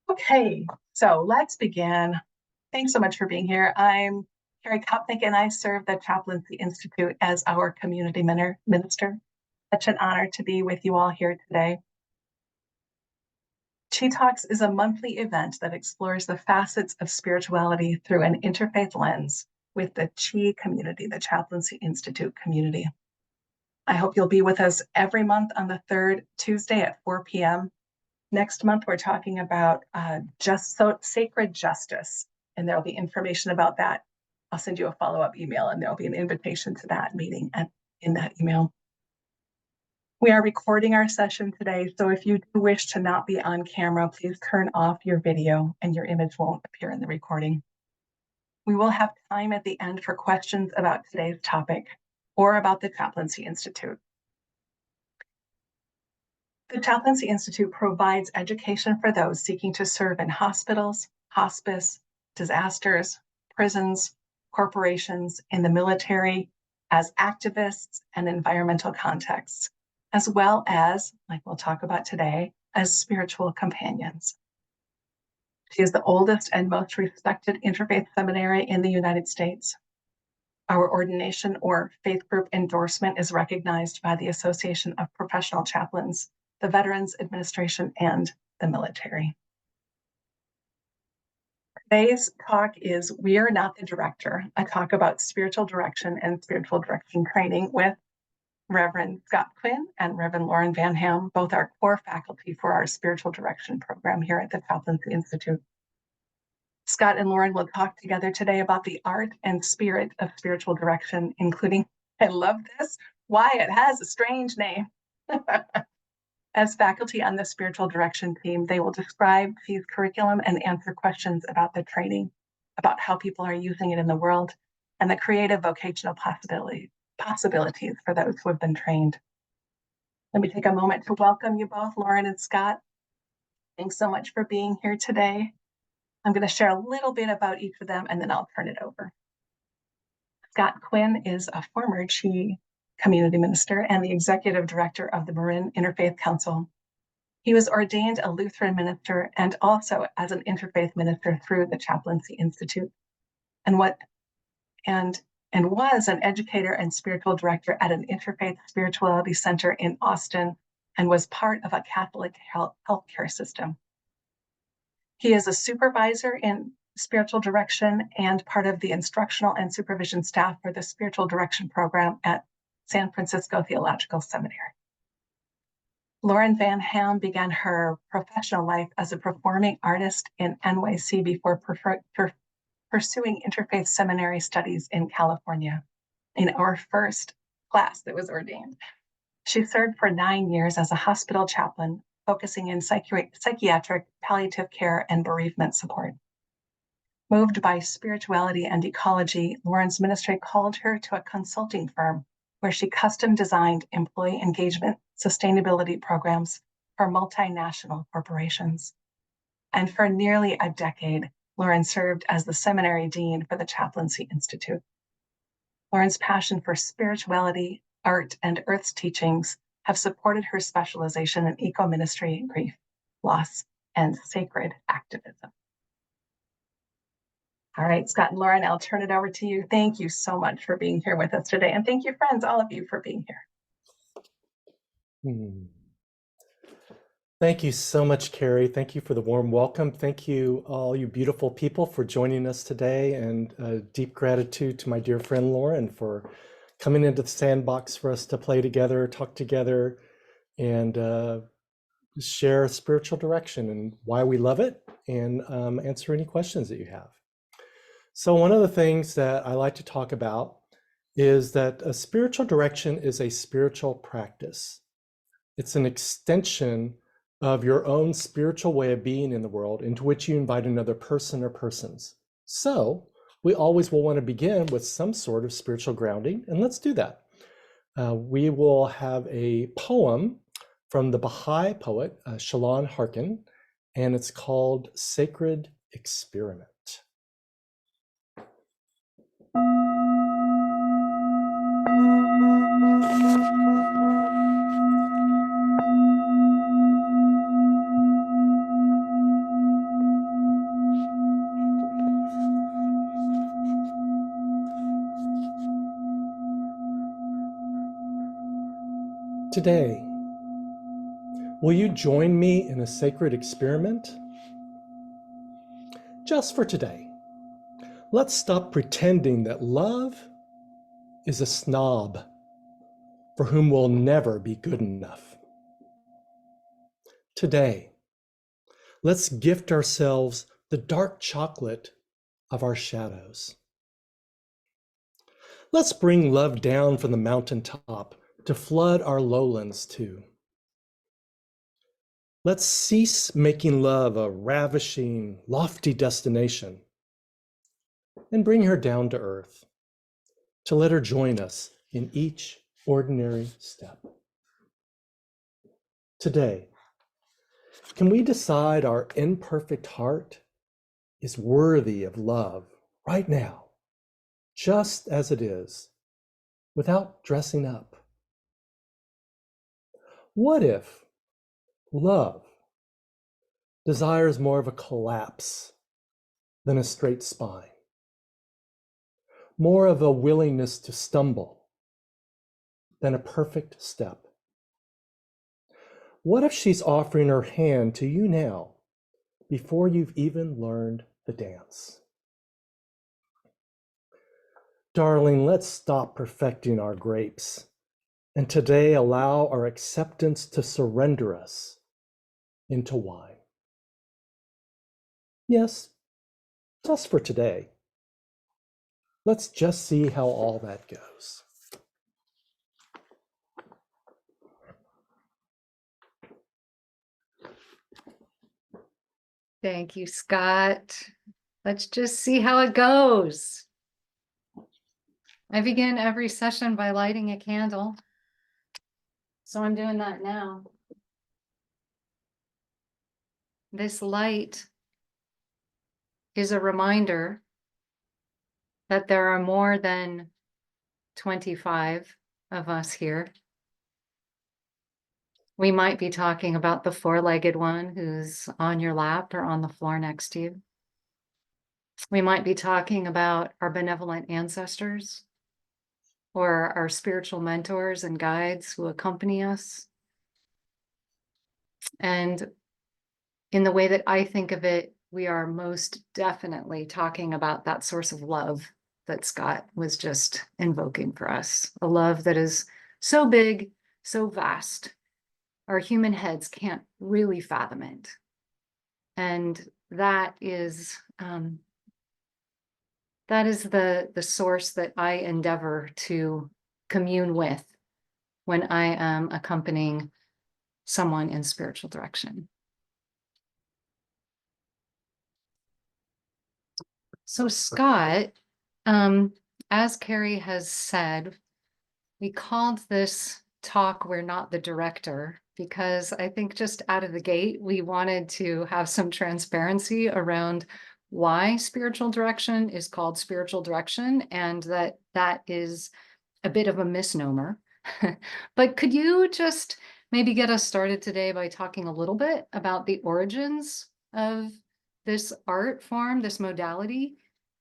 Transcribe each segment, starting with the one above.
Okay, so let's begin. Thanks so much for being here. I'm Carrie Kopnick, and I serve the Chaplaincy Institute as our community minister. Such an honor to be with you all here today. ChI Talks is a monthly event that explores the facets of spirituality through an interfaith lens with the ChI community, the Chaplaincy Institute community. I hope you'll be with us every month on the third Tuesday at 4 p.m. Next month, we're talking about sacred justice, and there'll be information about that. I'll send you a follow-up email, and there'll be an invitation to that meeting in that email. We are recording our session today, so if you do wish to not be on camera, please turn off your video and your image won't appear in the recording. We will have time at the end for questions about today's topic or about the Chaplaincy Institute. The Chaplaincy Institute provides education for those seeking to serve in hospitals, hospice, disasters, prisons, corporations, in the military, as activists and environmental contexts, as well as, like we'll talk about today, as spiritual companions. She is the oldest and most respected interfaith seminary in the United States. Our ordination or faith group endorsement is recognized by the Association of Professional Chaplains, the Veterans Administration, and the military. Today's talk is We Are Not the Director, a talk about spiritual direction and spiritual direction training with Reverend Scott Quinn and Reverend Lauren Van Ham, both are core faculty for our spiritual direction program here at the Chaplaincy Institute. Scott and Lauren will talk together today about the art and spirit of spiritual direction, including, I love this, why it has a strange name. As faculty on the spiritual direction team, they will describe ChI's curriculum and answer questions about the training, about how people are using it in the world, and the creative vocational possibilities for those who have been trained. Let me take a moment to welcome you both, Lauren and Scott. Thanks so much for being here today. I'm going to share a little bit about each of them, and then I'll turn it over. Scott Quinn is a former ChI community minister and the executive director of the Marin Interfaith Council. He was ordained a Lutheran minister and also as an interfaith minister through the Chaplaincy Institute, and was an educator and spiritual director at an interfaith spirituality center in Austin, and was part of a Catholic healthcare system. He is a supervisor in spiritual direction and part of the instructional and supervision staff for the spiritual direction program at San Francisco Theological Seminary. Lauren Van Ham began her professional life as a performing artist in NYC before pursuing interfaith seminary studies in California in our first class that was ordained. She served for 9 years as a hospital chaplain, focusing in psychiatric, palliative care, and bereavement support. Moved by spirituality and ecology, Lauren's ministry called her to a consulting firm where she custom designed employee engagement sustainability programs for multinational corporations. And for nearly a decade, Lauren served as the seminary dean for the Chaplaincy Institute. Lauren's passion for spirituality, art, and earth's teachings have supported her specialization in eco-ministry, grief, loss, and sacred activism. All right, Scott and Lauren, I'll turn it over to you. Thank you so much for being here with us today. And thank you, friends, all of you, for being here. Thank you so much, Carrie. Thank you for the warm welcome. Thank you, all you beautiful people, for joining us today. And deep gratitude to my dear friend, Lauren, for coming into the sandbox for us to play together, talk together, and share spiritual direction and why we love it, and answer any questions that you have. So one of the things that I like to talk about is that a spiritual direction is a spiritual practice. It's an extension of your own spiritual way of being in the world into which you invite another person or persons. So we always will want to begin with some sort of spiritual grounding, and let's do that. We will have a poem from the Baha'i poet, Shalon Harkin, and it's called Sacred Experiment. Today, will you join me in a sacred experiment? Just for today, let's stop pretending that love is a snob for whom we'll never be good enough. Today, let's gift ourselves the dark chocolate of our shadows. Let's bring love down from the mountaintop to flood our lowlands too. Let's cease making love a ravishing, lofty destination and bring her down to earth to let her join us in each ordinary step. Today, can we decide our imperfect heart is worthy of love right now, just as it is, without dressing up? What if love desires more of a collapse than a straight spine, more of a willingness to stumble than a perfect step? What if she's offering her hand to you now before you've even learned the dance? Darling, let's stop perfecting our grapes and today allow our acceptance to surrender us into wine. Yes, just for today. Let's just see how all that goes. Thank you, Scott. Let's just see how it goes. I begin every session by lighting a candle. So I'm doing that now. This light is a reminder that there are more than 25 of us here. We might be talking about the four-legged one who's on your lap or on the floor next to you. We might be talking about our benevolent ancestors or our spiritual mentors and guides who accompany us. And in the way that I think of it, we are most definitely talking about that source of love that Scott was just invoking for us. A love that is so big, so vast, our human heads can't really fathom it. And that is the source that I endeavor to commune with when I am accompanying someone in spiritual direction. So Scott, as Carrie has said, we called this talk "We're Not the Director" because I think just out of the gate, we wanted to have some transparency around why spiritual direction is called spiritual direction, and that is a bit of a misnomer. But could you just maybe get us started today by talking a little bit about the origins of this art form, this modality,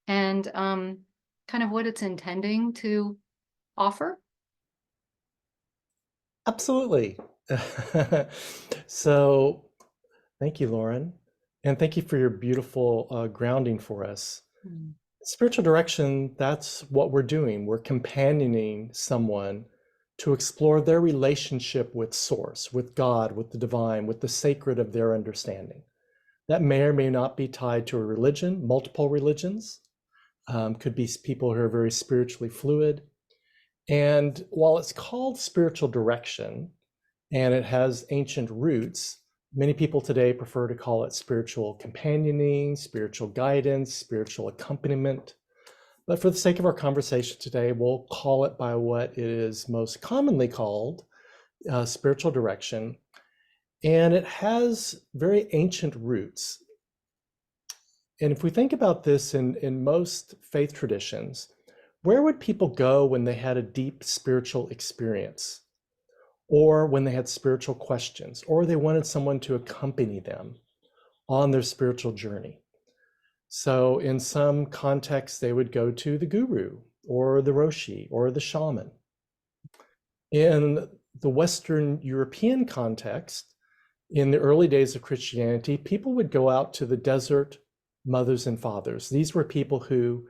and kind of what it's intending to offer? Absolutely. So thank you, Lauren. And thank you for your beautiful grounding for us. Mm. Spiritual direction, that's what we're doing. We're companioning someone to explore their relationship with Source, with God, with the divine, with the sacred of their understanding. That may or may not be tied to a religion, multiple religions. Could be people who are very spiritually fluid. And while it's called spiritual direction and it has ancient roots, many people today prefer to call it spiritual companioning, spiritual guidance, spiritual accompaniment. But for the sake of our conversation today, we'll call it by what it is most commonly called, spiritual direction. And it has very ancient roots. And if we think about this in most faith traditions, where would people go when they had a deep spiritual experience, or when they had spiritual questions, or they wanted someone to accompany them on their spiritual journey? So in some contexts, they would go to the guru or the roshi or the shaman. In the Western European context, in the early days of Christianity, people would go out to the desert mothers and fathers. These were people who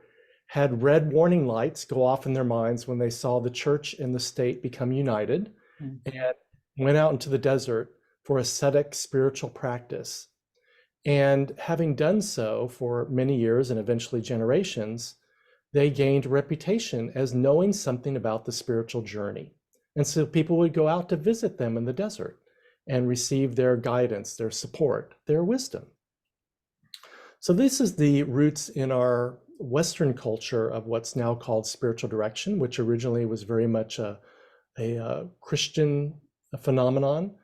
had red warning lights go off in their minds when they saw the church and the state become united, and went out into the desert for ascetic spiritual practice. And having done so for many years and eventually generations, they gained a reputation as knowing something about the spiritual journey. And so people would go out to visit them in the desert and receive their guidance, their support, their wisdom. So this is the roots in our Western culture of what's now called spiritual direction, which originally was very much a Christian phenomenon,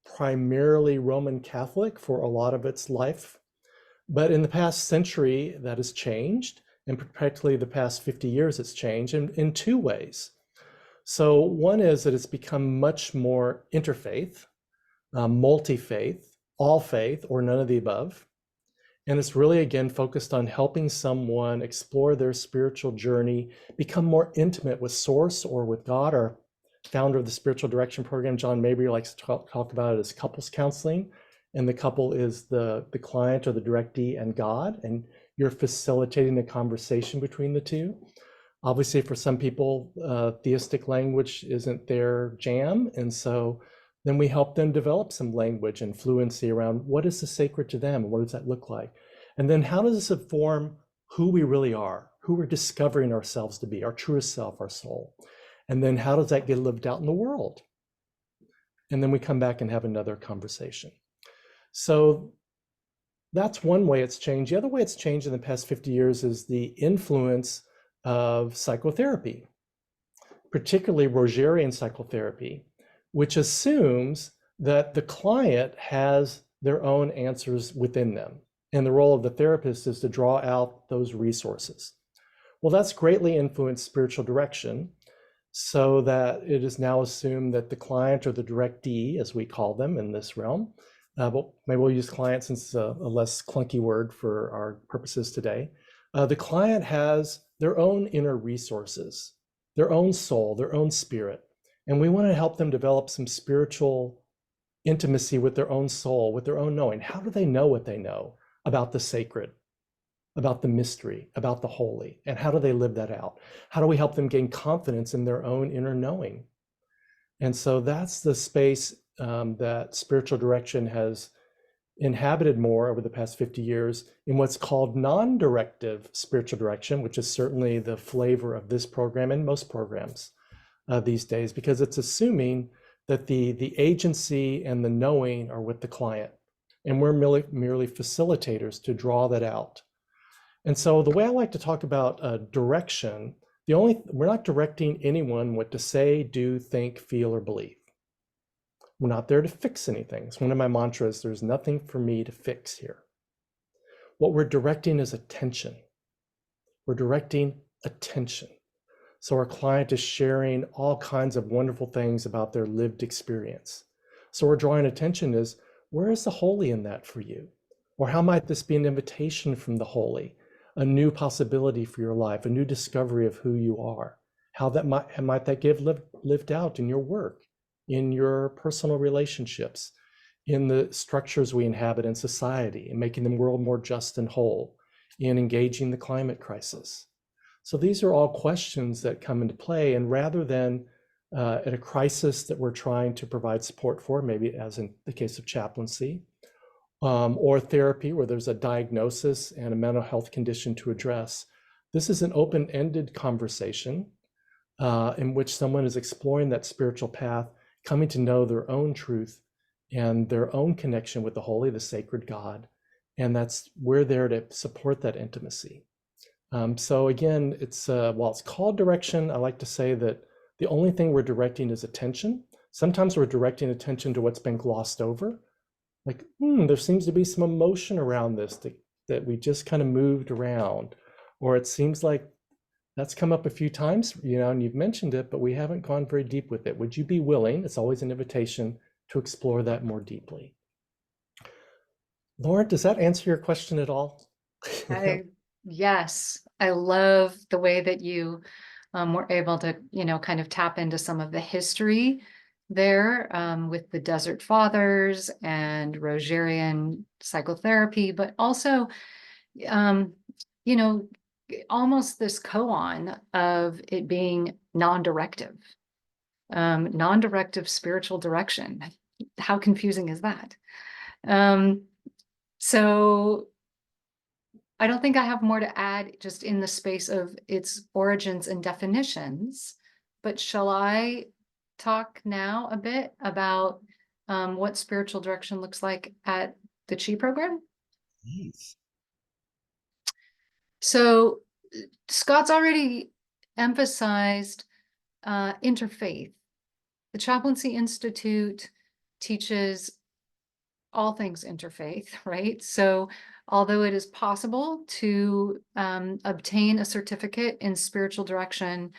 primarily Roman Catholic for a lot of its life. But in the past century, that has changed, and particularly the past 50 years, it's changed in two ways. So one is that it's become much more interfaith, multi-faith, all faith, or none of the above. And it's really, again, focused on helping someone explore their spiritual journey, become more intimate with Source or with God. Our founder of the Spiritual Direction Program, John Mabry, likes to talk about it as couples counseling. And the couple is the client or the directee and God, and you're facilitating a conversation between the two. Obviously, for some people, theistic language isn't their jam. And so then we help them develop some language and fluency around what is the sacred to them and what does that look like? And then how does this inform who we really are, who we're discovering ourselves to be, our truest self, our soul? And then how does that get lived out in the world? And then we come back and have another conversation. So that's one way it's changed. The other way it's changed in the past 50 years is the influence of psychotherapy, particularly Rogerian psychotherapy, which assumes that the client has their own answers within them. And the role of the therapist is to draw out those resources. Well, that's greatly influenced spiritual direction, so that it is now assumed that the client or the directee, as we call them in this realm, but maybe we'll use client since it's a less clunky word for our purposes today. The client has their own inner resources, their own soul, their own spirit. And we want to help them develop some spiritual intimacy with their own soul, with their own knowing. How do they know what they know about the sacred, about the mystery, about the holy? And how do they live that out? How do we help them gain confidence in their own inner knowing? And so that's the space that spiritual direction has inhabited more over the past 50 years in what's called non-directive spiritual direction, which is certainly the flavor of this program and most programs these days, because it's assuming that the agency and the knowing are with the client, and we're merely facilitators to draw that out. And so the way I like to talk about direction, we're not directing anyone what to say, do, think, feel, or believe. We're not there to fix anything. It's one of my mantras, there's nothing for me to fix here. What we're directing is attention. We're directing attention. So our client is sharing all kinds of wonderful things about their lived experience. So we're drawing attention is, where is the holy in that for you? Or how might this be an invitation from the holy, a new possibility for your life, a new discovery of who you are? How that might that get lived out in your work, in your personal relationships, in the structures we inhabit in society, and making the world more just and whole, in engaging the climate crisis. So these are all questions that come into play, and rather than at a crisis that we're trying to provide support for, maybe as in the case of chaplaincy, or therapy where there's a diagnosis and a mental health condition to address, this is an open-ended conversation in which someone is exploring that spiritual path, coming to know their own truth and their own connection with the holy, the sacred God. And we're there to support that intimacy. So again, while it's called direction, I like to say that the only thing we're directing is attention. Sometimes we're directing attention to what's been glossed over. Like, there seems to be some emotion around this that we just kind of moved around. Or it seems like that's come up a few times, and you've mentioned it, but we haven't gone very deep with it. Would you be willing, it's always an invitation, to explore that more deeply? Lauren, does that answer your question at all? Yes, I love the way that you we're able to, kind of tap into some of the history there with the Desert Fathers and Rogerian psychotherapy, but also, almost this koan of it being non-directive, non-directive spiritual direction. How confusing is that? So I don't think I have more to add just in the space of its origins and definitions, but shall I talk now a bit about what spiritual direction looks like at the ChI program? Yes. So Scott's already emphasized interfaith. The Chaplaincy Institute teaches all things interfaith, right? So although it is possible to obtain a certificate in spiritual direction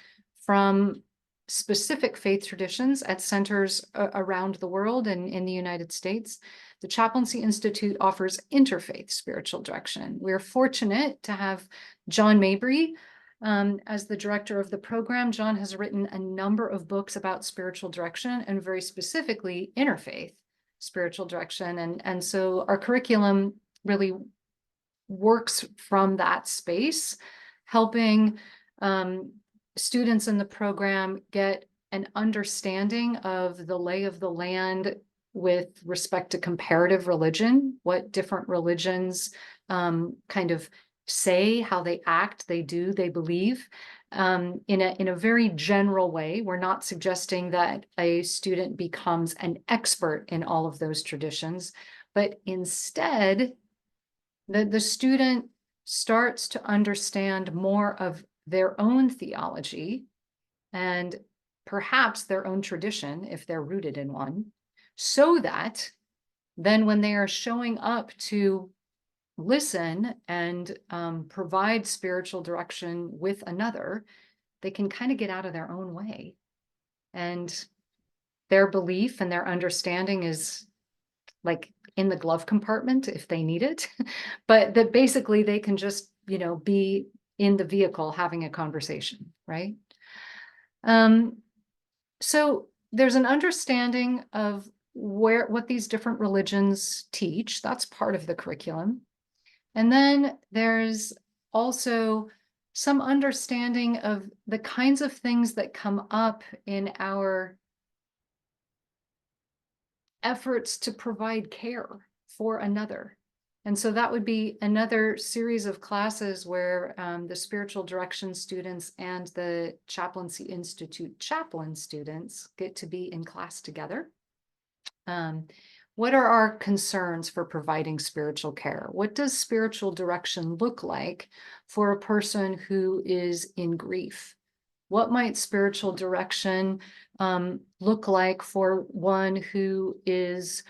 from specific faith traditions at centers around the world and in the United States, the Chaplaincy Institute offers interfaith spiritual direction. We're fortunate to have John Mabry as the director of the program. John has written a number of books about spiritual direction and very specifically interfaith spiritual direction. And so our curriculum really works from that space, helping students in the program get an understanding of the lay of the land with respect to comparative religion, what different religions kind of say, how they act, they do, they believe, in a very general way. We're not suggesting that a student becomes an expert in all of those traditions, but instead, the student starts to understand more of their own theology and perhaps their own tradition, if they're rooted in one, so that then when they are showing up to listen and provide spiritual direction with another, they can kind of get out of their own way. And their belief and their understanding is like in the glove compartment if they need it, but that basically they can just, be in the vehicle having a conversation, right? So there's an understanding of what these different religions teach. That's part of the curriculum. And then there's also some understanding of the kinds of things that come up in our efforts to provide care for another. And so that would be another series of classes where the spiritual direction students and the Chaplaincy Institute chaplain students get to be in class together. What are our concerns for providing spiritual care? What does spiritual direction look like for a person who is in grief? What might spiritual direction look like for one who is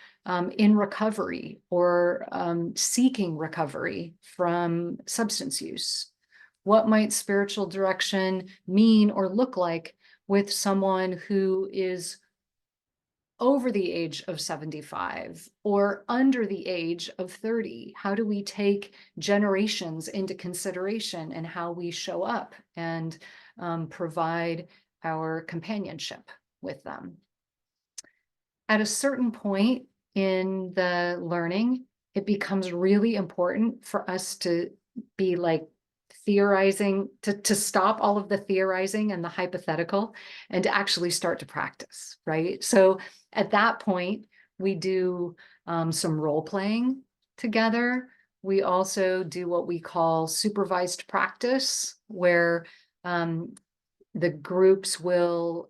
in recovery or seeking recovery from substance use? What might spiritual direction mean or look like with someone who is over the age of 75 or under the age of 30? How do we take generations into consideration and how we show up and provide our companionship with them? At a certain point in the learning, it becomes really important for us to be like theorizing, to stop all of the theorizing and the hypothetical and to actually start to practice, right? So at that point, we do some role playing together. We also do what we call supervised practice, where the groups will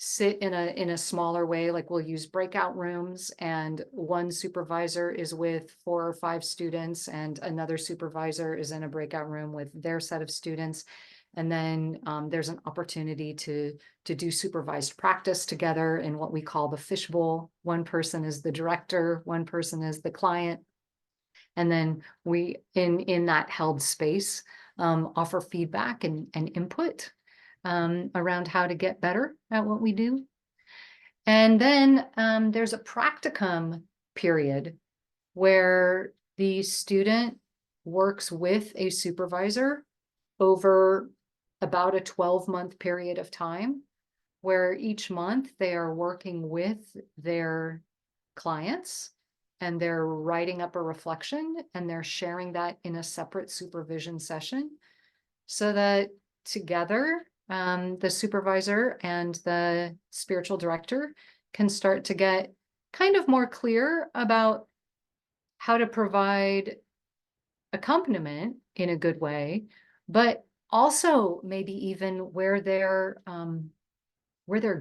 sit in a smaller way, like we'll use breakout rooms, and one supervisor is with 4 or 5 students and another supervisor is in a breakout room with their set of students. And then there's an opportunity to do supervised practice together in what we call the fishbowl. One person is the director, one person is the client. And then we, in that held space, offer feedback and input around how to get better at what we do. And then there's a practicum period where the student works with a supervisor over about a 12-month period of time, where each month they are working with their clients and they're writing up a reflection and they're sharing that in a separate supervision session, so that together the supervisor and the spiritual director can start to get kind of more clear about how to provide accompaniment in a good way, but also maybe even where their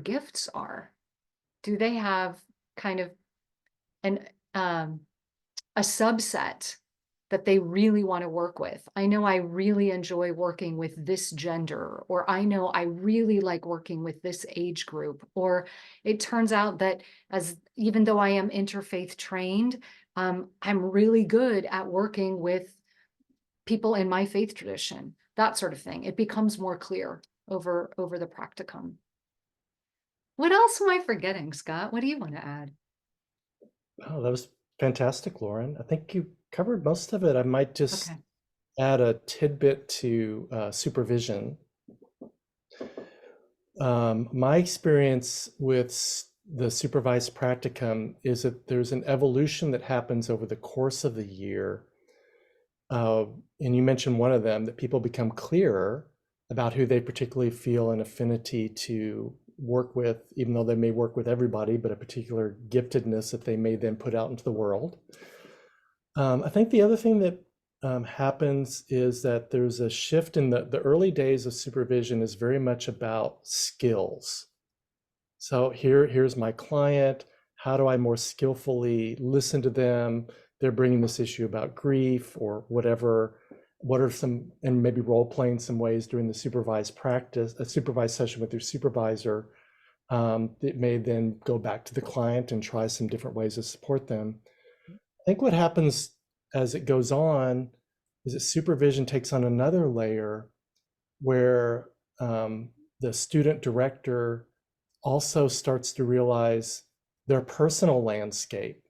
gifts are. Do they have kind of an a subset that they really want to work with? I know I really enjoy working with this gender, or I know I really like working with this age group, or it turns out that even though I am interfaith trained, I'm really good at working with people in my faith tradition, that sort of thing. It becomes more clear over the practicum. What else am I forgetting, Scott? What do you want to add? Oh, that was fantastic, Lauren. I think you covered most of it. I might just Okay. add a tidbit to supervision. My experience with the supervised practicum is that there's an evolution that happens over the course of the year. And you mentioned one of them, that people become clearer about who they particularly feel an affinity to work with, even though they may work with everybody, but a particular giftedness that they may then put out into the world. I think the other thing that happens is that there's a shift in the early days of supervision is very much about skills. So here's my client. How do I more skillfully listen to them? They're bringing this issue about grief or whatever. What are some, and maybe role playing some ways during the supervised practice, a supervised session with your supervisor. It may then go back to the client and try some different ways to support them. I think what happens as it goes on is that supervision takes on another layer where the student director also starts to realize their personal landscape.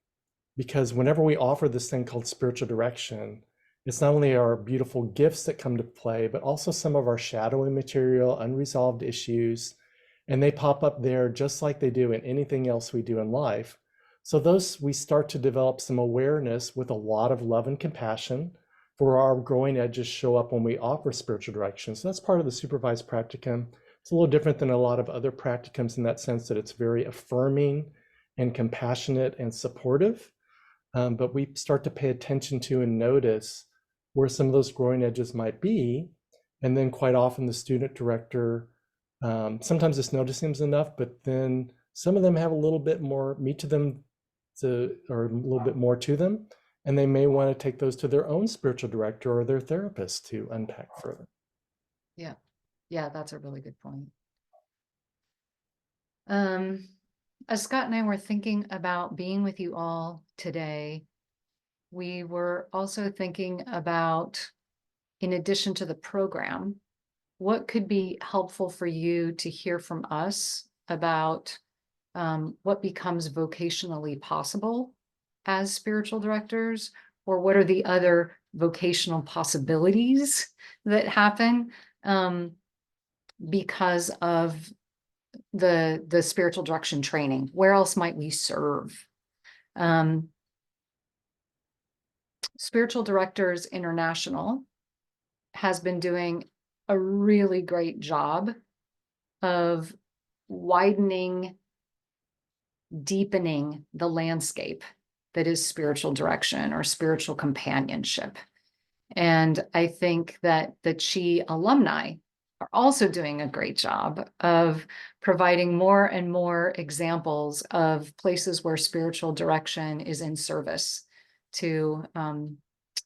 Because whenever we offer this thing called spiritual direction, it's not only our beautiful gifts that come to play, but also some of our shadowy material, unresolved issues, and they pop up there just like they do in anything else we do in life. So those, we start to develop some awareness with a lot of love and compassion for our growing edges show up when we offer spiritual direction. So that's part of the supervised practicum. It's a little different than a lot of other practicums in that sense that it's very affirming and compassionate and supportive. But we start to pay attention to and notice where some of those growing edges might be. And then quite often the student director, sometimes it's noticing is enough, but then some of them have a little bit more meat to them, or a little bit more to them. And they may want to take those to their own spiritual director or their therapist to unpack further. Yeah. Yeah, that's a really good point. As Scott and I were thinking about being with you all today, we were also thinking about, in addition to the program, what could be helpful for you to hear from us about what becomes vocationally possible as spiritual directors, or what are the other vocational possibilities that happen because of the spiritual direction training. Where else might we serve? Spiritual Directors International has been doing a really great job of widening, deepening the landscape that is spiritual direction or spiritual companionship. And I think that the ChI alumni are also doing a great job of providing more and more examples of places where spiritual direction is in service to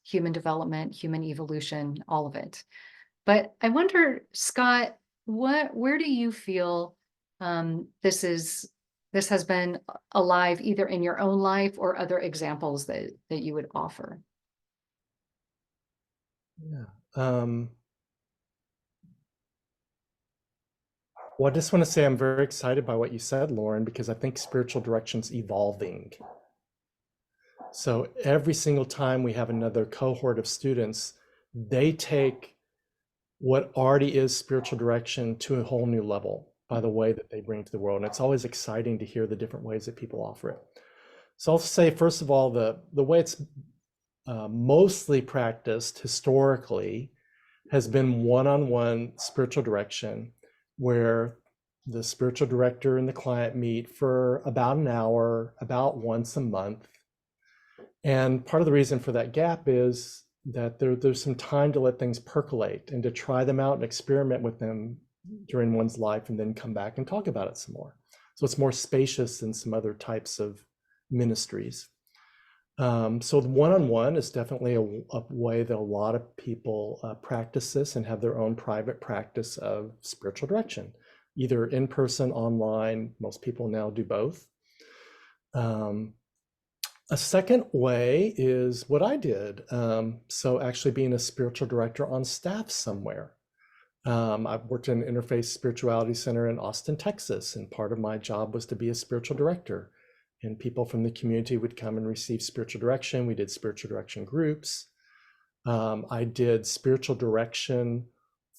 human development, human evolution, all of it. But I wonder, Scott, where do you feel this has been alive, either in your own life or other examples that you would offer? Yeah. Well, I just want to say I'm very excited by what you said, Lauren, because I think spiritual direction's evolving. So every single time we have another cohort of students, they take what already is spiritual direction to a whole new level by the way that they bring it to the world. And it's always exciting to hear the different ways that people offer it. So I'll say, first of all, the way it's mostly practiced historically has been one-on-one spiritual direction, where the spiritual director and the client meet for about an hour, about once a month. And part of the reason for that gap is that there's some time to let things percolate and to try them out and experiment with them during one's life, and then come back and talk about it some more. So it's more spacious than some other types of ministries. So the one-on-one is definitely a way that a lot of people practice this and have their own private practice of spiritual direction, either in person, online. Most people now do both. A second way is what I did. So actually being a spiritual director on staff somewhere. I've worked in an interfaith spirituality center in Austin, Texas, and part of my job was to be a spiritual director. And people from the community would come and receive spiritual direction. We did spiritual direction groups. I did spiritual direction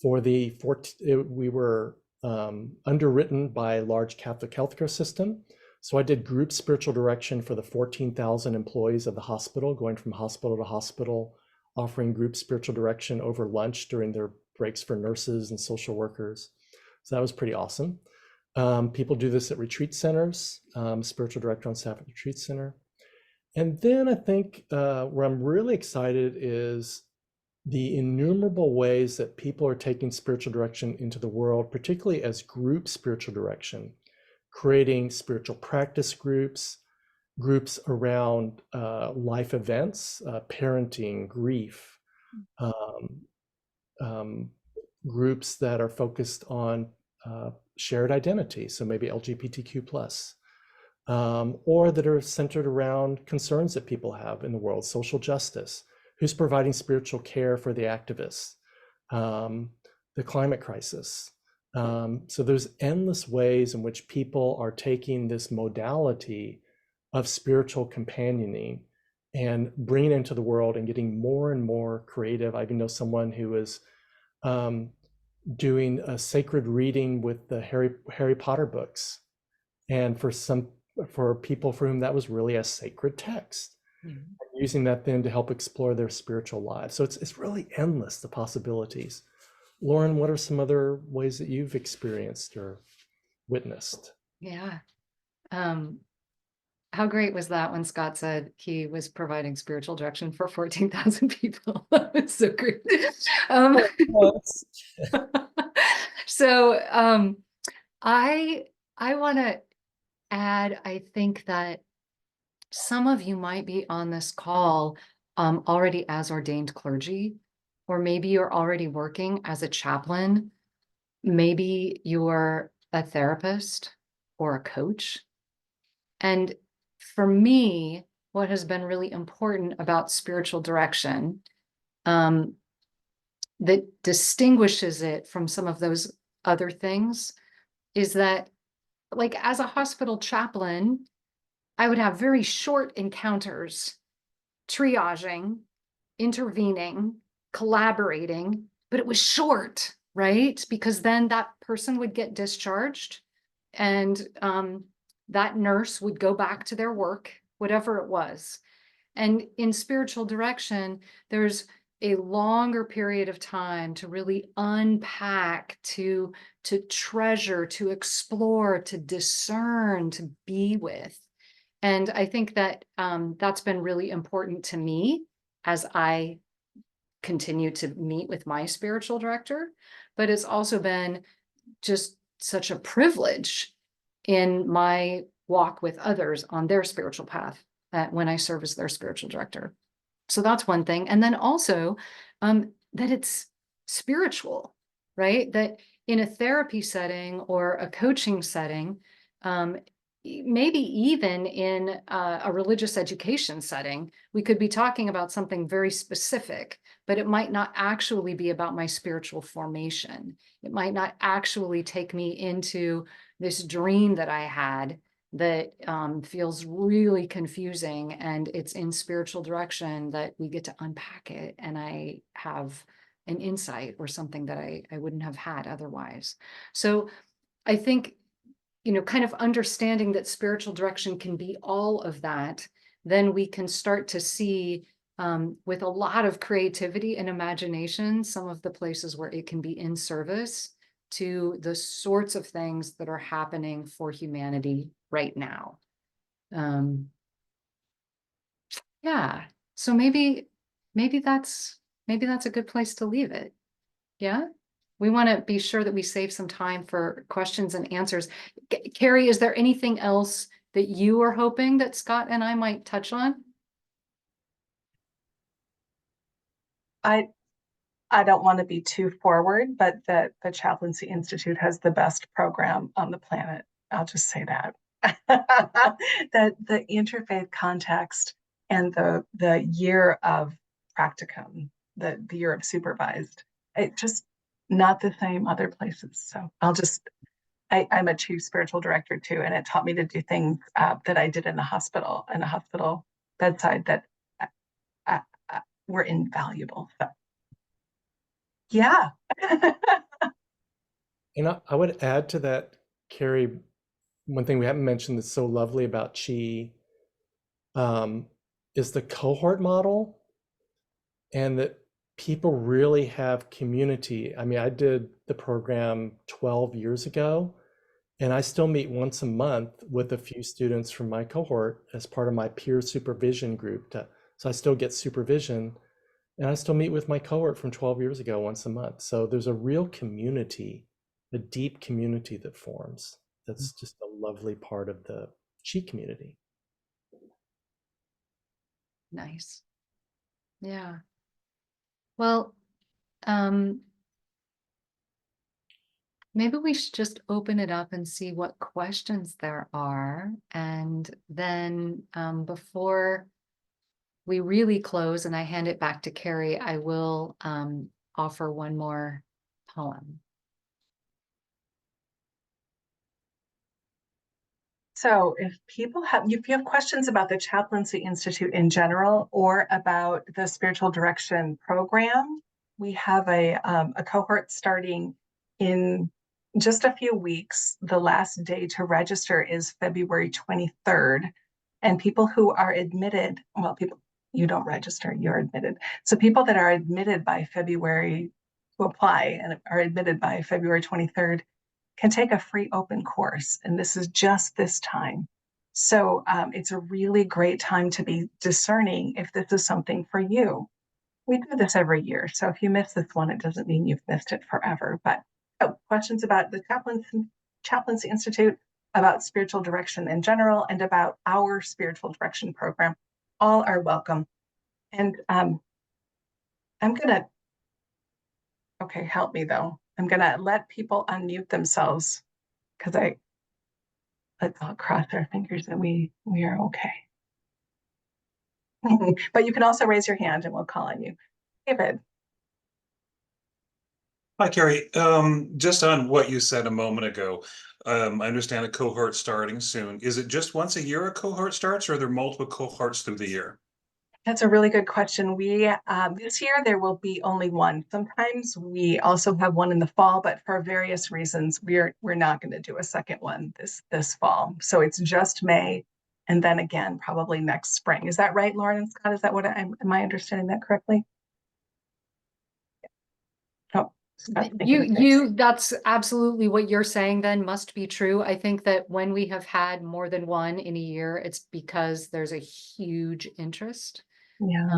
for we were underwritten by a large Catholic healthcare system. So I did group spiritual direction for the 14,000 employees of the hospital, going from hospital to hospital, offering group spiritual direction over lunch during their breaks for nurses and social workers. So that was pretty awesome. People do this at retreat centers, spiritual director on staff at retreat center. And then I think where I'm really excited is the innumerable ways that people are taking spiritual direction into the world, particularly as group spiritual direction, creating spiritual practice groups around life events, parenting, grief, groups that are focused on shared identity, so maybe LGBTQ+, or that are centered around concerns that people have in the world, social justice, who's providing spiritual care for the activists, the climate crisis. So there's endless ways in which people are taking this modality of spiritual companioning and bringing it into the world and getting more and more creative. I even know someone who is doing a sacred reading with the Harry Potter books, and for people for whom that was really a sacred text, using that then to help explore their spiritual lives. So it's really endless, the possibilities. Lauren, what are some other ways that you've experienced or witnessed? Yeah. How great was that when Scott said he was providing spiritual direction for 14,000 people? That was so great. So I want to add, I think that some of you might be on this call already as ordained clergy, or maybe you're already working as a chaplain. Maybe you're a therapist or a coach. And for me, what has been really important about spiritual direction that distinguishes it from some of those other things is that, like, as a hospital chaplain, I would have very short encounters, triaging, intervening, collaborating, but it was short, right? Because then that person would get discharged, and that nurse would go back to their work, whatever it was. And in spiritual direction, there's a longer period of time to really unpack, to treasure, to explore, to discern, to be with. And I think that that's been really important to me as I continue to meet with my spiritual director, but it's also been just such a privilege in my walk with others on their spiritual path when I serve as their spiritual director. So that's one thing. And then also that it's spiritual, right? That in a therapy setting or a coaching setting, maybe even in a religious education setting, we could be talking about something very specific, but it might not actually be about my spiritual formation. It might not actually take me into this dream that I had that feels really confusing, and it's in spiritual direction that we get to unpack it, and I have an insight or something that I wouldn't have had otherwise. So I think, kind of understanding that spiritual direction can be all of that, then we can start to see with a lot of creativity and imagination, some of the places where it can be in service to the sorts of things that are happening for humanity right now. Yeah. So maybe that's a good place to leave it. Yeah. We want to be sure that we save some time for questions and answers. Carrie, is there anything else that you are hoping that Scott and I might touch on? I don't want to be too forward, but the Chaplaincy Institute has the best program on the planet. I'll just say that. That the interfaith context and the year of practicum, the year of supervised, it just not the same other places. So I'm a chief spiritual director too, and it taught me to do things that I did in a hospital bedside that uh, were invaluable. So yeah. And I would add to that, Carrie, one thing we haven't mentioned that's so lovely about ChI is the cohort model, and that people really have community. I mean, I did the program 12 years ago, and I still meet once a month with a few students from my cohort as part of my peer supervision group. So I still get supervision, and I still meet with my cohort from 12 years ago once a month. So there's a real community, a deep community that forms. That's just a lovely part of the ChI community. Nice. Yeah. Well, maybe we should just open it up and see what questions there are. And then before we really close and I hand it back to Carrie, I will offer one more poem. So if you have questions about the Chaplaincy Institute in general or about the spiritual direction program, we have a cohort starting in just a few weeks. The last day to register is February 23rd. And people who are admitted, you don't register, you're admitted. So people that are admitted by February to apply and are admitted by February 23rd can take a free open course. And this is just this time. So it's a really great time to be discerning if this is something for you. We do this every year. So if you miss this one, it doesn't mean you've missed it forever. But questions about the Chaplaincy Institute, about spiritual direction in general, and about our spiritual direction program, all are welcome. And I'm okay, help me though. I'm gonna let people unmute themselves because let's all cross our fingers that we are okay. But you can also raise your hand and we'll call on you. David. Hi, Carrie. Just on what you said a moment ago, I understand a cohort starting soon. Is it just once a year a cohort starts, or are there multiple cohorts through the year? That's a really good question. We this year there will be only one. Sometimes we also have one in the fall, but for various reasons, we're not going to do a second one this fall. So it's just May, and then again probably next spring. Is that right, Lauren and Scott? Is that what am I understanding that correctly? Oh, that's absolutely what you're saying then must be true. I think that when we have had more than one in a year, it's because there's a huge interest. Yeah.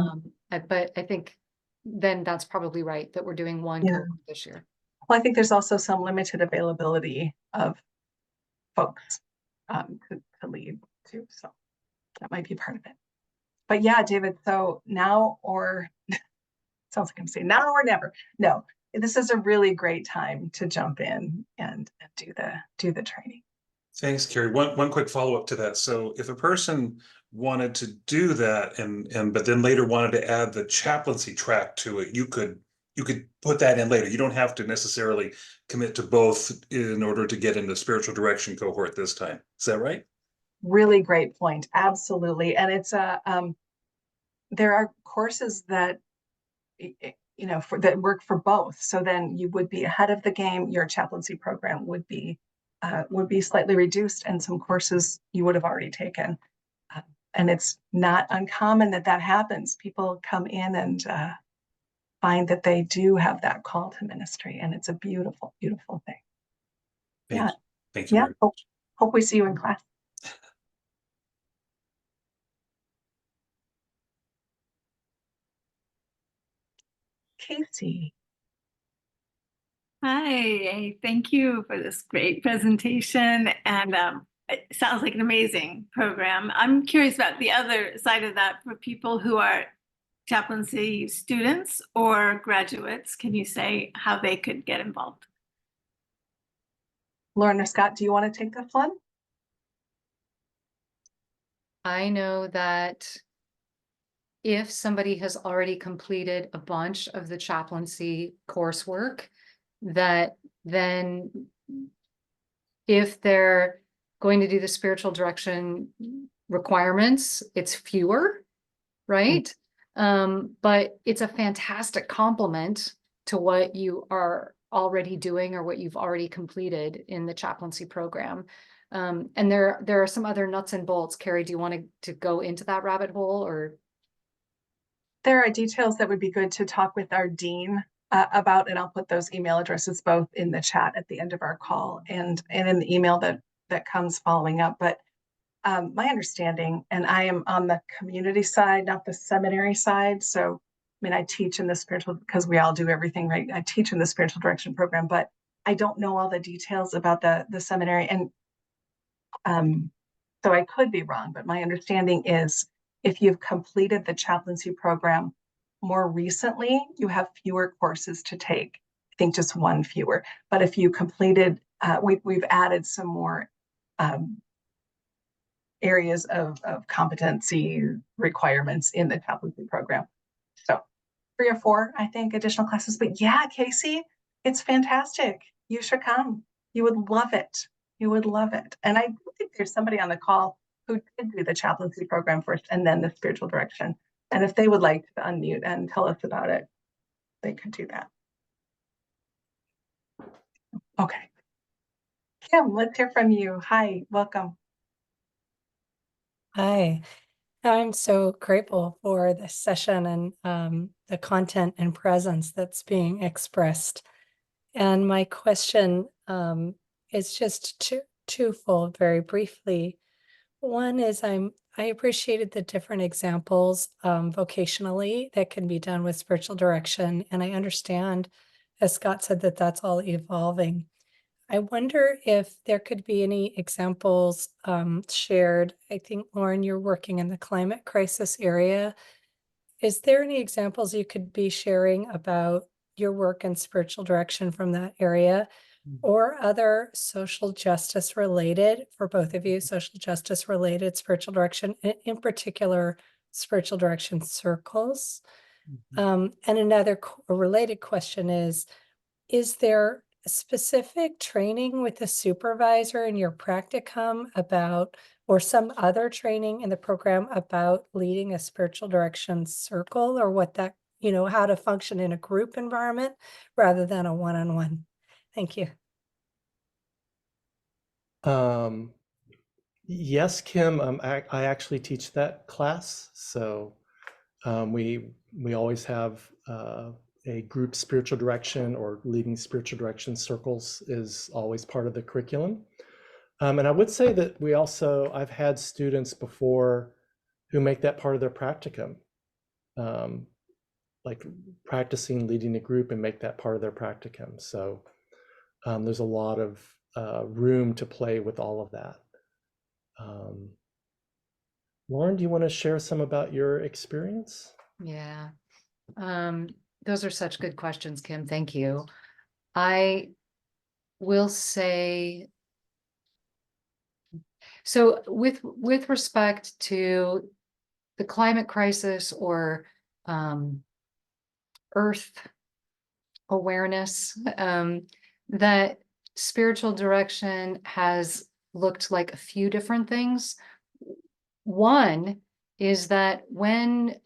But I think then that's probably right that we're doing one cohort this year. Well, I think there's also some limited availability of folks to lead too. So that might be part of it. But yeah, David, so now or sounds like I'm saying now or never. No, this is a really great time to jump in and do the training. Thanks, Carrie. One quick follow-up to that. So if a person wanted to do that but then later wanted to add the chaplaincy track to it, you could put that in later. You don't have to necessarily commit to both in order to get into spiritual direction cohort this time. Is that right? Really great point. Absolutely. And it's there are courses that for that work for both. So then you would be ahead of the game. Your chaplaincy program would be slightly reduced, and some courses you would have already taken. And it's not uncommon that happens. People come in and find that they do have that call to ministry, and it's a beautiful, beautiful thing. Thank you. Thank you. Yeah. Hope we see you in class. Casey. Hi, thank you for this great presentation, and it sounds like an amazing program. I'm curious about the other side of that for people who are chaplaincy students or graduates. Can you say how they could get involved? Lauren or Scott, do you want to take this one? I know that if somebody has already completed a bunch of the chaplaincy coursework, that then if they're going to do the spiritual direction requirements, it's fewer, right? But it's a fantastic complement to what you are already doing or what you've already completed in the chaplaincy program. And there are some other nuts and bolts. Carrie, do you want to go into that rabbit hole, or? There are details that would be good to talk with our dean about, and I'll put those email addresses both in the chat at the end of our call and in the email that comes following up. But my understanding, and I am on the community side, not the seminary side. So, I mean, I teach in the spiritual, because we all do everything, right? I teach in the spiritual direction program, but I don't know all the details about the seminary. And so I could be wrong, but my understanding is if you've completed the chaplaincy program more recently, you have fewer courses to take. I think just one fewer. But if you completed, we've added some more areas of competency requirements in the chaplaincy program. So 3 or 4, I think, additional classes. But yeah, Casey, it's fantastic. You should come. You would love it. You would love it. And I think there's somebody on the call who did do the chaplaincy program first and then the spiritual direction. And if they would like to unmute and tell us about it, they could do that. Okay. Kim, let's hear from you. Hi, welcome. Hi, I'm so grateful for this session and the content and presence that's being expressed. And my question is just twofold, very briefly. One is I appreciated the different examples vocationally that can be done with spiritual direction. And I understand, as Scott said, that that's all evolving. I wonder if there could be any examples shared. I think, Lauren, you're working in the climate crisis area. Is there any examples you could be sharing about your work in spiritual direction from that area, or other social justice related, for both of you, social justice related spiritual direction, in particular, spiritual direction circles? And another related question is there specific training with the supervisor in your practicum about, or some other training in the program about leading a spiritual direction circle, or what that, how to function in a group environment rather than a one-on-one? Thank you. Yes, Kim, I actually teach that class. So we always have a group spiritual direction, or leading spiritual direction circles is always part of the curriculum. And I would say that I've had students before who make that part of their practicum, like practicing leading a group and make that part of their practicum. So there's a lot of room to play with all of that. Lauren, do you want to share some about your experience? Yeah. Those are such good questions, Kim. Thank you. I will say, so with respect to the climate crisis or earth awareness, that spiritual direction has looked like a few different things. One is that when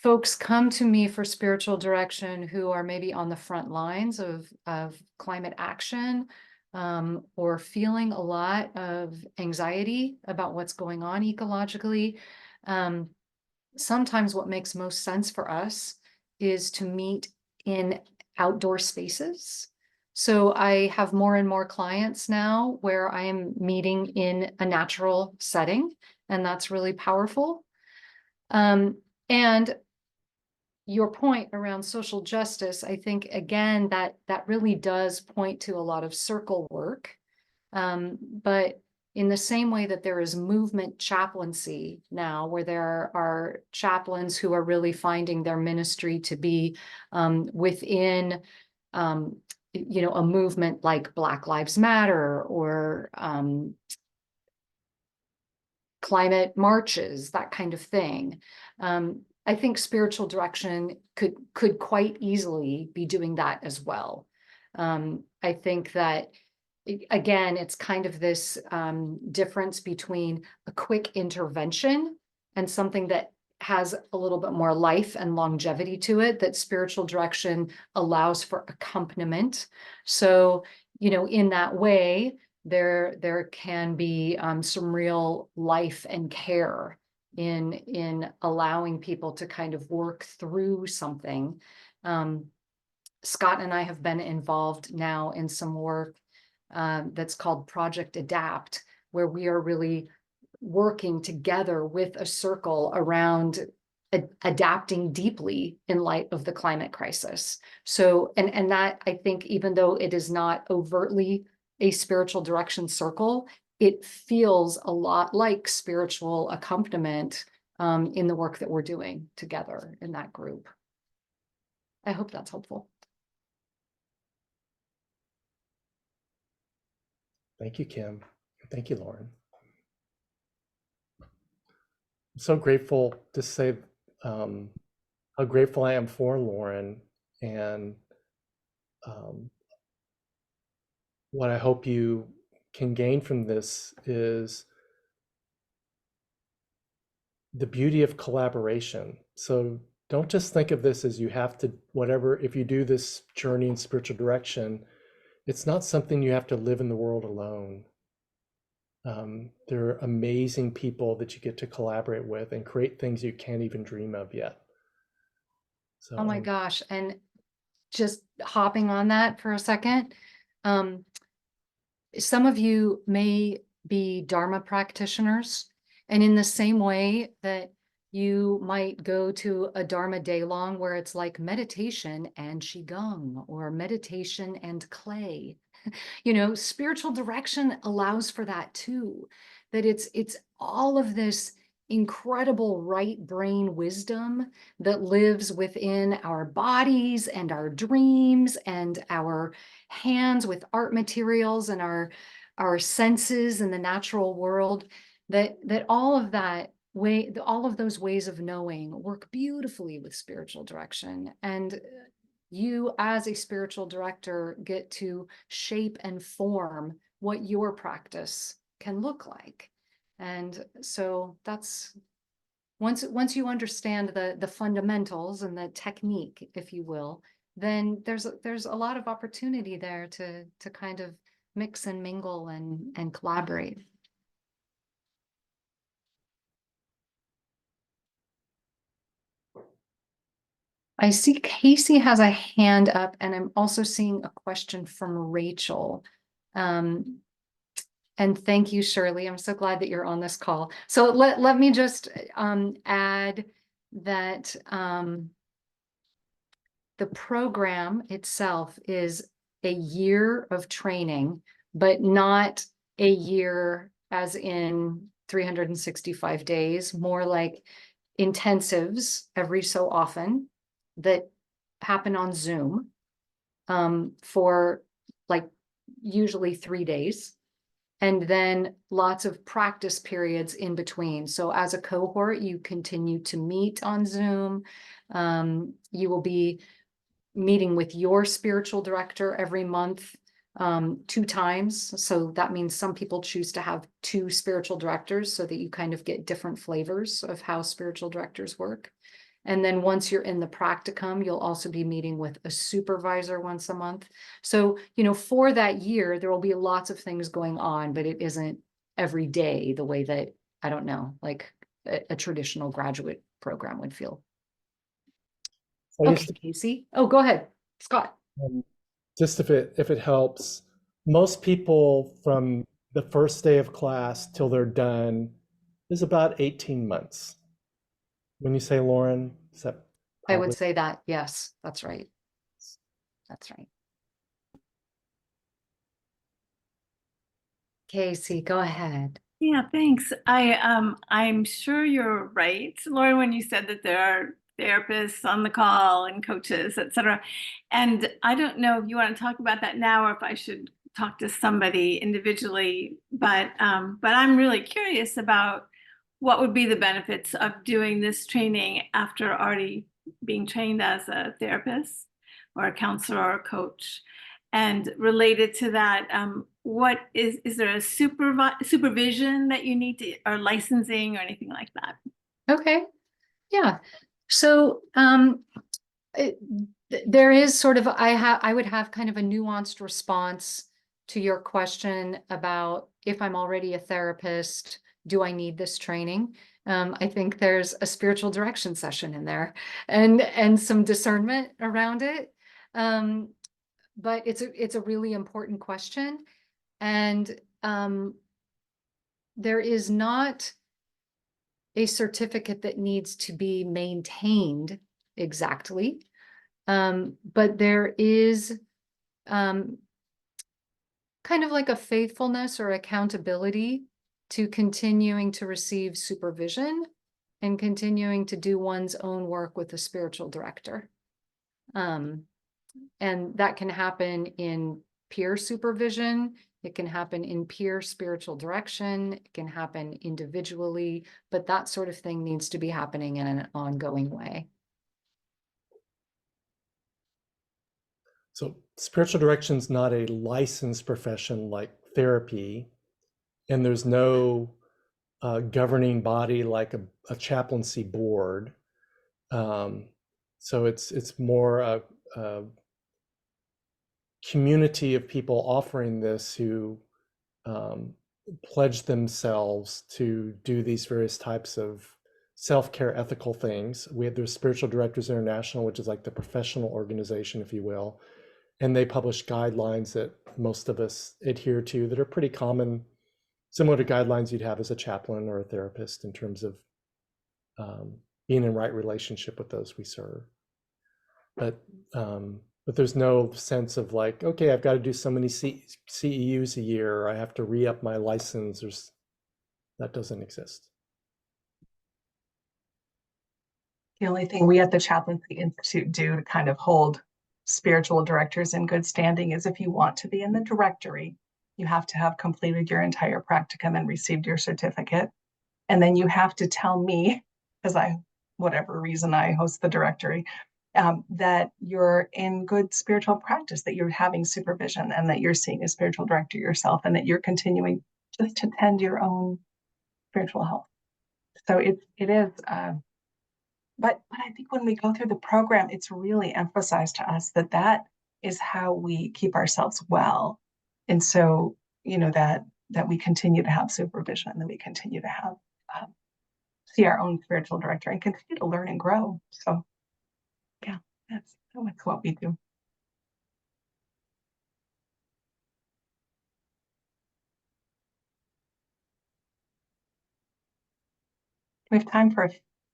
folks come to me for spiritual direction who are maybe on the front lines of climate action, or feeling a lot of anxiety about what's going on ecologically. Sometimes what makes most sense for us is to meet in outdoor spaces. So I have more and more clients now where I am meeting in a natural setting, and that's really powerful. And your point around social justice, I think, again, that really does point to a lot of circle work. But in the same way that there is movement chaplaincy now, where there are chaplains who are really finding their ministry to be within, a movement like Black Lives Matter or climate marches, that kind of thing. I think spiritual direction could quite easily be doing that as well. I think that, again, it's kind of this difference between a quick intervention and something that has a little bit more life and longevity to it, that spiritual direction allows for accompaniment. So, in that way, there can be some real life and care in allowing people to kind of work through something. Scott and I have been involved now in some work that's called Project Adapt, where we are really working together with a circle around adapting deeply in light of the climate crisis. So, and that, I think, even though it is not overtly a spiritual direction circle, it feels a lot like spiritual accompaniment in the work that we're doing together in that group. I hope that's helpful. Thank you, Kim. Thank you, Lauren. I'm so grateful to say how grateful I am for Lauren, and what I hope you can gain from this is the beauty of collaboration. So don't just think of this as you have to, whatever, if you do this journey in spiritual direction, it's not something you have to live in the world alone. There are amazing people that you get to collaborate with and create things you can't even dream of yet. So, oh my gosh. And just hopping on that for a second, some of you may be Dharma practitioners, and in the same way that you might go to a Dharma day long where it's like meditation and Qigong or meditation and clay, spiritual direction allows for that too, that it's all of this incredible right brain wisdom that lives within our bodies and our dreams and our hands with art materials and our senses in the natural world, that all of that way, all of those ways of knowing work beautifully with spiritual direction. And you as a spiritual director get to shape and form what your practice can look like. And so that's, once you understand the fundamentals and the technique, if you will, then there's a lot of opportunity there to kind of mix and mingle and collaborate. I see Casey has a hand up, and I'm also seeing a question from Rachel. And thank you, Shirley. I'm so glad that you're on this call. So let me just add that the program itself is a year of training, but not a year as in 365 days, more like intensives every so often that happen on Zoom for like usually 3 days. And then lots of practice periods in between. So as a cohort, you continue to meet on Zoom. You will be meeting with your spiritual director every month, 2 times. So that means some people choose to have 2 spiritual directors so that you kind of get different flavors of how spiritual directors work. And then once you're in the practicum, you'll also be meeting with a supervisor once a month. So, for that year, there will be lots of things going on, but it isn't every day the way that, I don't know, like a traditional graduate program would feel. So I used Okay, Casey. Oh, go ahead, Scott. just if it helps, most people from the first day of class till they're done is about 18 months. When you say, Lauren, is that I would probably? say that, yes, that's right. That's right. Casey, go ahead. Yeah, thanks. I'm sure you're right, Lauren, when you said that there are therapists on the call and coaches, et cetera. And I don't know if you want to talk about that now or if I should talk to somebody individually, but I'm really curious about what would be the benefits of doing this training after already being trained as a therapist or a counselor or a coach. And related to that, what is there a supervision that you need to, or licensing or anything like that? Okay, yeah. So there is sort of, I would have kind of a nuanced response to your question about if I'm already a therapist, do I need this training? I think there's a spiritual direction session in there and some discernment around it. But it's a really important question. And there is not a certificate that needs to be maintained exactly. But there is kind of like a faithfulness or accountability to continuing to receive supervision and continuing to do one's own work with a spiritual director. And that can happen in peer supervision. It can happen in peer spiritual direction. It can happen individually, but that sort of thing needs to be happening in an ongoing way. So spiritual direction is not a licensed profession like therapy, and there's no governing body like a chaplaincy board. So it's more a community of people offering this who pledge themselves to do these various types of self-care ethical things. There's Spiritual Directors International, which is like the professional organization, if you will. And they publish guidelines that most of us adhere to that are pretty common, similar to guidelines you'd have as a chaplain or a therapist in terms of being in right relationship with those we serve. But there's no sense of like, okay, I've got to do so many CEUs a year, or I have to re-up my license. That doesn't exist. The only thing we at the Chaplaincy Institute do to kind of hold spiritual directors in good standing is if you want to be in the directory, you have to have completed your entire practicum and received your certificate. And then you have to tell me, because whatever reason I host the directory, that you're in good spiritual practice, that you're having supervision and that you're seeing a spiritual director yourself and that you're continuing just to tend your own spiritual health. So it is, but I think when we go through the program, it's really emphasized to us that is how we keep ourselves well. And so, that we continue to have supervision, that we continue to have, see our own spiritual director and continue to learn and grow. So yeah, that's what we do. We have time for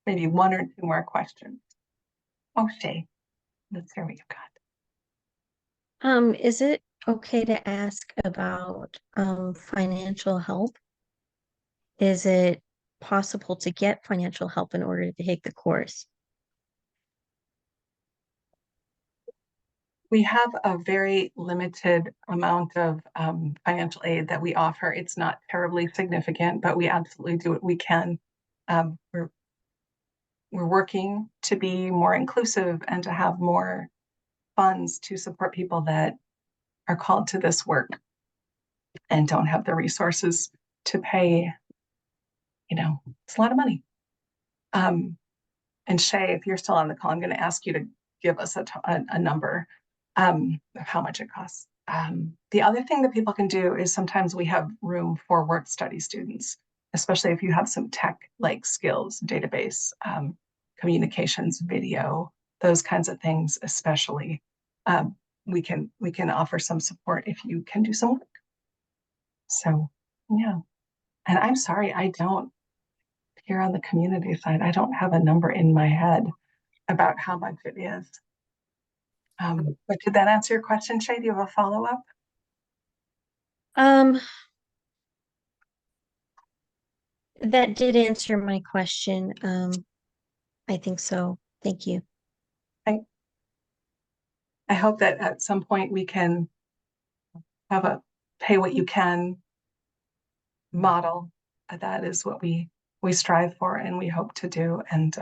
maybe one or two more questions. Oh, Shay, let's hear what you've got. Is it okay to ask about financial help? Is it possible to get financial help in order to take the course? We have a very limited amount of financial aid that we offer. It's not terribly significant, but we absolutely do what we can. We're working to be more inclusive and to have more funds to support people that are called to this work and don't have the resources to pay. It's a lot of money. And Shay, if you're still on the call, I'm going to ask you to give us a number of how much it costs. The other thing that people can do is sometimes we have room for work study students, especially if you have some tech-like skills, database, communications, video, those kinds of things, especially. We can offer some support if you can do some work. So, yeah. And I'm sorry, I don't, here on the community side, I don't have a number in my head about how much it is. But did that answer your question, Shay? Do you have a follow-up? That did answer my question. I think so. Thank you. I hope that at some point we can have a pay what you can model. That is what we strive for and we hope to do. And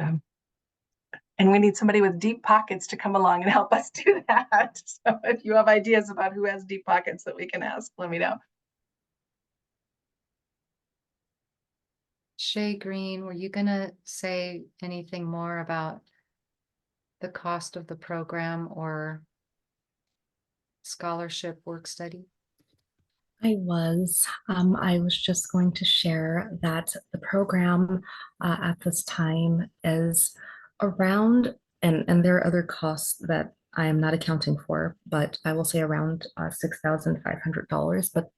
we need somebody with deep pockets to come along and help us do that. So if you have ideas about who has deep pockets that we can ask, let me know. Shay Green, were you gonna say anything more about the cost of the program or scholarship work study? I was just going to share that the program at this time is around, and there are other costs that I am not accounting for, but I will say around $6,500. But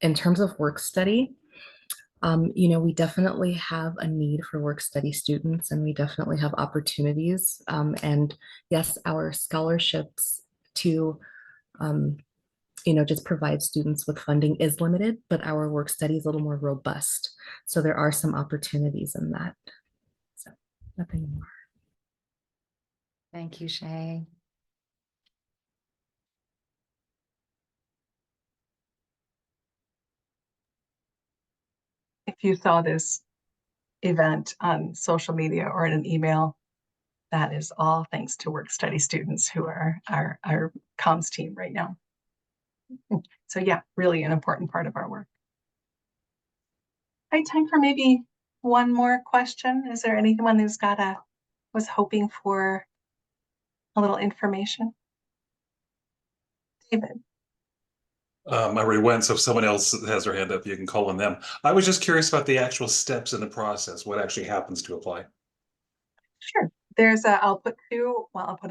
in terms of work study, we definitely have a need for work study students, and we definitely have opportunities. And yes, our scholarships to just provide students with funding is limited, but our work study is a little more robust. So there are some opportunities in that. So nothing more. Thank you, Shay. If you saw this event on social media or in an email, that is all thanks to work study students who are our comms team right now. So yeah, really an important part of our work. All right, time for maybe one more question. Is there anyone who's was hoping for a little information? David. I already went, so if someone else has their hand up, you can call on them. I was just curious about the actual steps in the process, what actually happens to apply. Sure. I'll put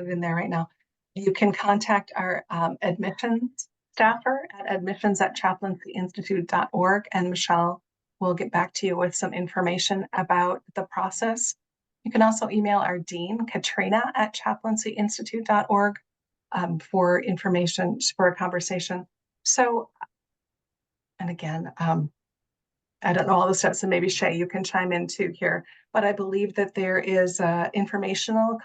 it in there right now. You can contact our admissions staffer at admissions@chaplaincyinstitute.org, and Michelle will get back to you with some information about the process. You can also email our dean, Katrina, at chaplaincyinstitute.org for information, for a conversation. So, and again, I don't know all the steps, and maybe Shay, you can chime in too here, but I believe that there is a informational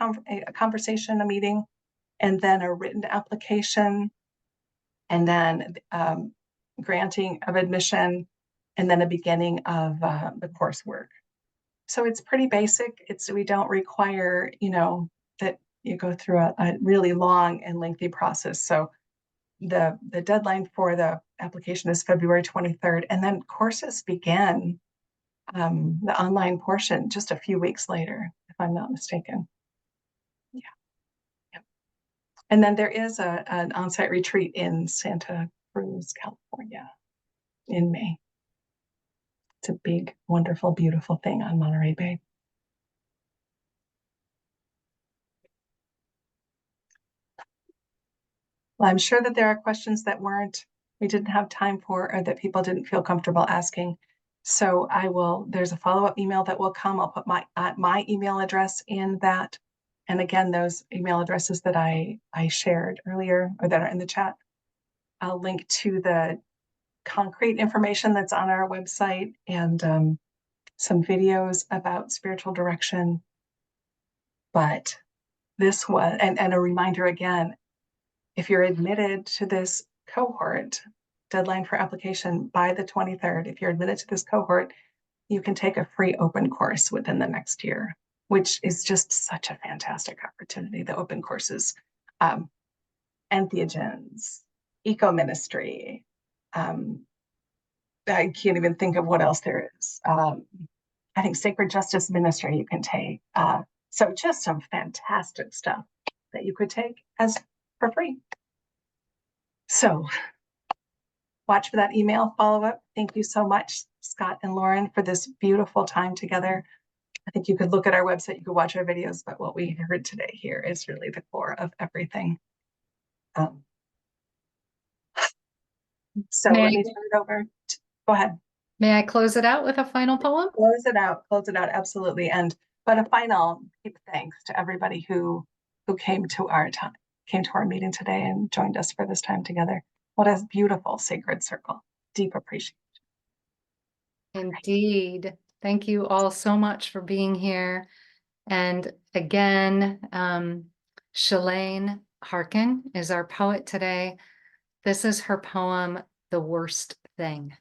conversation, a meeting, and then a written application, and then granting of admission, and then a beginning of the coursework. So it's pretty basic. We don't require, that you go through a really long and lengthy process. So the deadline for the application is February 23rd, and then courses begin, the online portion, just a few weeks later, if I'm not mistaken. Yeah. And then there is an on-site retreat in Santa Cruz, California in May. It's a big, wonderful, beautiful thing on Monterey Bay. Well, I'm sure that there are questions that we didn't have time for, or that people didn't feel comfortable asking. So there's a follow-up email that will come. I'll put my email address in that. And again, those email addresses that I shared earlier, or that are in the chat, I'll link to the concrete information that's on our website, and some videos about spiritual direction. But this was, and a reminder again, if you're admitted to this cohort, deadline for application by the 23rd, if you're admitted to this cohort, you can take a free open course within the next year, which is just such a fantastic opportunity. The open courses, entheogens, eco-ministry, I can't even think of what else there is. I think sacred justice ministry you can take, So just some fantastic stuff that you could take as for free. So watch for that email follow-up. Thank you so much, Scott and Lauren, for this beautiful time together. I think you could look at our website, you could watch our videos, but what we heard today here is really the core of everything. So let me turn it over. Go ahead. May I close it out with a final poem? Close it out, absolutely. But a final deep thanks to everybody who came to our meeting today and joined us for this time together. What a beautiful sacred circle. Deep appreciation. Indeed. Thank you all so much for being here. And again, Shalane Harkin is our poet today. This is her poem, The Worst Thing.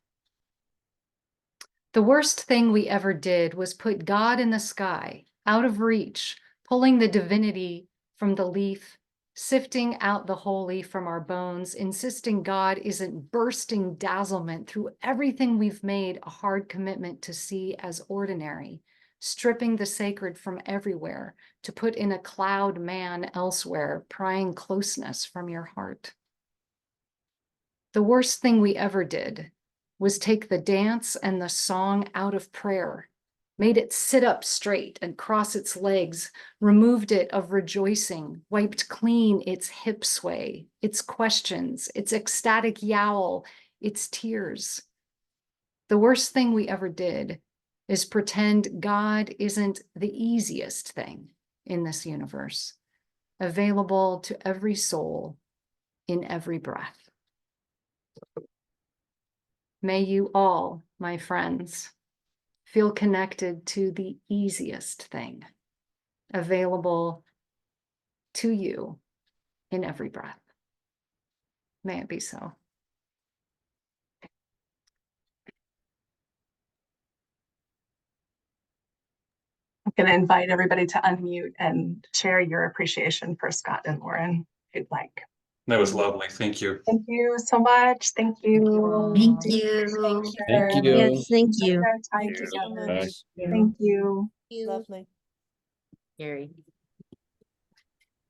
The worst thing we ever did was put God in the sky, out of reach, pulling the divinity from the leaf, sifting out the holy from our bones, insisting God isn't bursting dazzlement through everything we've made a hard commitment to see as ordinary, stripping the sacred from everywhere to put in a cloud man elsewhere, prying closeness from your heart. The worst thing we ever did was take the dance and the song out of prayer, made it sit up straight and cross its legs, removed it of rejoicing, wiped clean its hip sway, its questions, its ecstatic yowl, its tears. The worst thing we ever did is pretend God isn't the easiest thing in this universe, available to every soul in every breath. May you all, my friends, feel connected to the easiest thing available to you in every breath. May it be so. I'm going to invite everybody to unmute and share your appreciation for Scott and Lauren, if you'd like. That was lovely. Thank you. Thank you so much. Thank you. Thank Deep you. appreciation. Thank you. Yes, thank Enjoyed you. our time Thank you so together. much. Thank you. You. Lovely. Gary.